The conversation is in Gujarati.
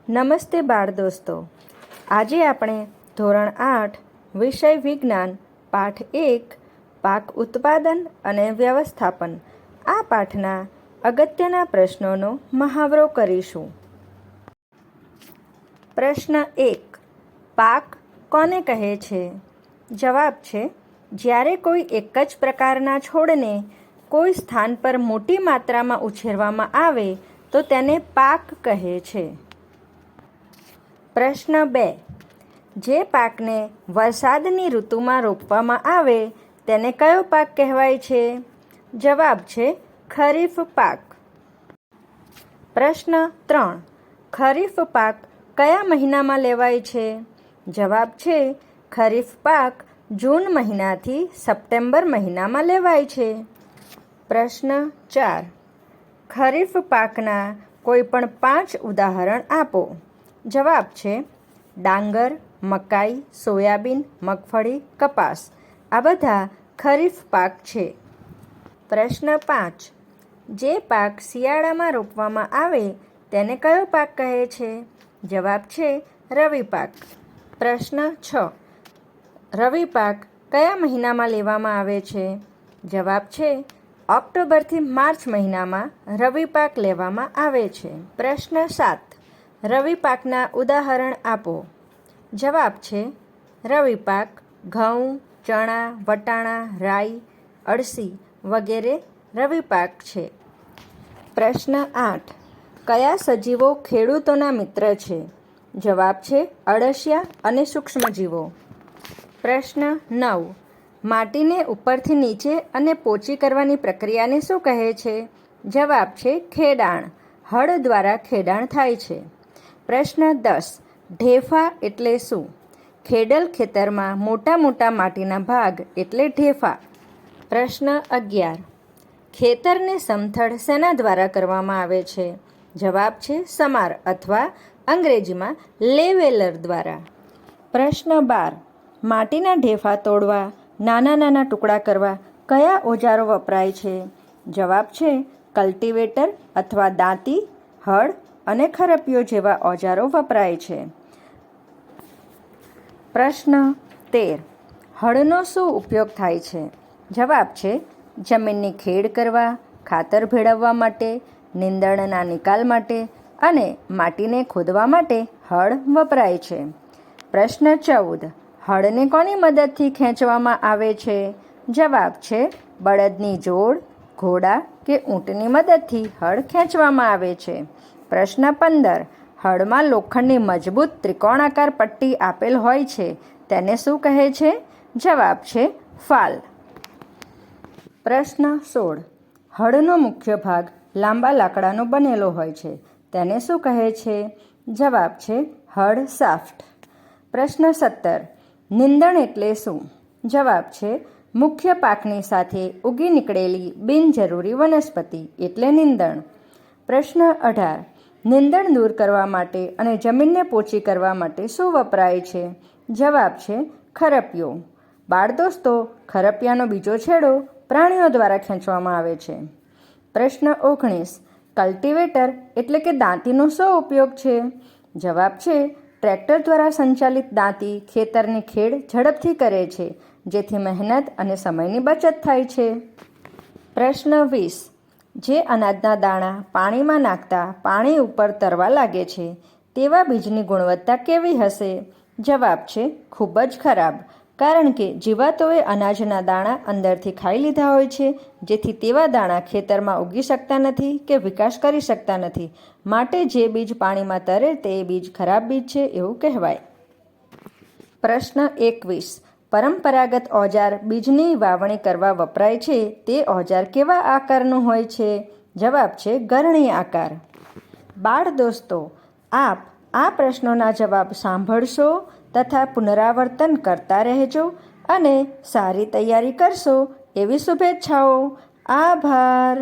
નમસ્તે બાળ દોસ્તો, આજે આપણે ધોરણ 8 વિષય વિજ્ઞાન પાઠ 1 પાક ઉત્પાદન અને વ્યવસ્થાપન આ પાઠના અગત્યના પ્રશ્નોનો મહાવરો કરીશું. પ્રશ્ન 1. પાક કોને કહે છે? જવાબ છે, જ્યારે કોઈ એક જ પ્રકારના છોડને કોઈ સ્થાન પર મોટી માત્રામાં ઉછેરવામાં આવે તો તેને પાક કહે છે. પ્રશ્ન 2. જે પાકને વરસાદની ઋતુમાં રોપવામાં આવે તેને કયો પાક કહેવાય છે? જવાબ છે, ખરીફ પાક. પ્રશ્ન 3. ખરીફ પાક કયા મહિનામાં લેવાય છે? જવાબ છે, ખરીફ પાક જૂન મહિનાથી સપ્ટેમ્બર મહિનામાં લેવાય છે. પ્રશ્ન 4. ખરીફ પાકના કોઈ પણ 5 ઉદાહરણ આપો. જવાબ છે, ડાંગર, મકાઈ, સોયાબીન, મગફળી, કપાસ. આ બધા ખરીફ પાક છે. પ્રશ્ન 5. જે પાક શિયાળામાં રોપવામાં આવે તેને કયો પાક કહે છે? જવાબ છે, રવિ પાક. પ્રશ્ન 6. રવિ પાક કયા મહિનામાં લેવામાં આવે છે? જવાબ છે, ઓક્ટોબરથી માર્ચ મહિનામાં રવિ પાક લેવામાં આવે છે. પ્રશ્ન 7. રવિ પાકના ઉદાહરણ આપો. જવાબ છે, રવિ પાક ઘઉં, ચણા, વટાણા, રાઈ, અળસી વગેરે રવિ પાક છે. પ્રશ્ન 8. કયા સજીવો ખેડૂતોના મિત્ર છે? જવાબ છે, અળસિયા અને સૂક્ષ્મજીવો. પ્રશ્ન 9. માટીને ઉપરથી નીચે અને પોચી કરવાની પ્રક્રિયાને શું કહે છે? જવાબ છે, ખેડાણ. હળ દ્વારા ખેડાણ થાય છે. પ્રશ્ન 10. ઢેફા એટલે શું? ખેડેલ ખેતરમાં મોટા મોટા માટીના ભાગ એટલે ઢેફા. પ્રશ્ન 11. ખેતરને સમથળ શેના દ્વારા કરવામાં આવે છે? જવાબ છે, સમાર અથવા અંગ્રેજીમાં લેવેલર દ્વારા. પ્રશ્ન 12. માટીના ઢેફા તોડવા, નાના નાના ટુકડા કરવા કયા ઓજારો વપરાય છે? જવાબ છે, કલ્ટિવેટર અથવા દાંતી, હળ અને ખરપિયો જેવા ઓજારો વપરાય છે. પ્રશ્ન 13. હળનો શું ઉપયોગ થાય છે? જવાબ છે, જમીનની ખેડ કરવા, ખાતર ભેળવવા માટે, નીંદણના નિકાલ માટે અને માટીને ખોદવા માટે હળ વપરાય છે. પ્રશ્ન 14. હળને કોની મદદથી ખેંચવામાં આવે છે? જવાબ છે, બળદની જોડ, ઘોડા કે ઊંટની મદદથી હળ ખેંચવામાં આવે છે. પ્રશ્ન 15. હળમાં લોખંડની મજબૂત ત્રિકોણાકાર પટ્ટી આપેલ હોય છે તેને શું કહે છે? જવાબ છે, ફાલ. પ્રશ્ન 16. હળનો મુખ્ય ભાગ લાંબા લાકડાનો બનેલો હોય છે તેને શું કહે છે? જવાબ છે, હળ શાફ્ટ. પ્રશ્ન 17. નીંદણ એટલે શું? જવાબ છે, મુખ્ય પાકની સાથે ઉગી નીકળેલી બિનજરૂરી વનસ્પતિ એટલે નીંદણ. પ્રશ્ન 18. નીંદણ દૂર કરવા માટે અને જમીનને પોચી કરવા માટે શું વપરાય છે? જવાબ છે, ખરપિયો. બાળ દોસ્તો, ખરપિયાનો બીજો છેડો પ્રાણીઓ દ્વારા ખેંચવામાં આવે છે. પ્રશ્ન 19. કલ્ટિવેટર એટલે કે દાંતીનો શું ઉપયોગ છે? જવાબ છે, ટ્રેક્ટર દ્વારા સંચાલિત દાંતી ખેતરની ખેડ ઝડપથી કરે છે જેથી મહેનત અને સમયની બચત થાય છે. પ્રશ્ન 20. જે અનાજના દાણા પાણીમાં નાખતા પાણી ઉપર તરવા લાગે છે તેવા બીજની ગુણવત્તા કેવી હશે? જવાબ છે, ખૂબ જ ખરાબ, કારણ કે જીવાતોએ અનાજના દાણા અંદરથી ખાઈ લીધા હોય છે જેથી તેવા દાણા ખેતરમાં ઉગી શકતા નથી કે વિકાસ કરી શકતા નથી. માટે જે બીજ પાણીમાં તરે તે બીજ ખરાબ બીજ છે એવું કહેવાય. પ્રશ્ન 21. પરંપરાગત ઓજાર બીજની વાવણી કરવા વપરાય છે તે ઓજાર કેવા આકારનું હોય છે? જવાબ છે, ગરણી આકાર. બાળ દોસ્તો, આપ આ પ્રશ્નોના જવાબ સાંભળશો તથા પુનરાવર્તન કરતા રહેજો અને સારી તૈયારી કરશો એવી શુભેચ્છાઓ. આભાર.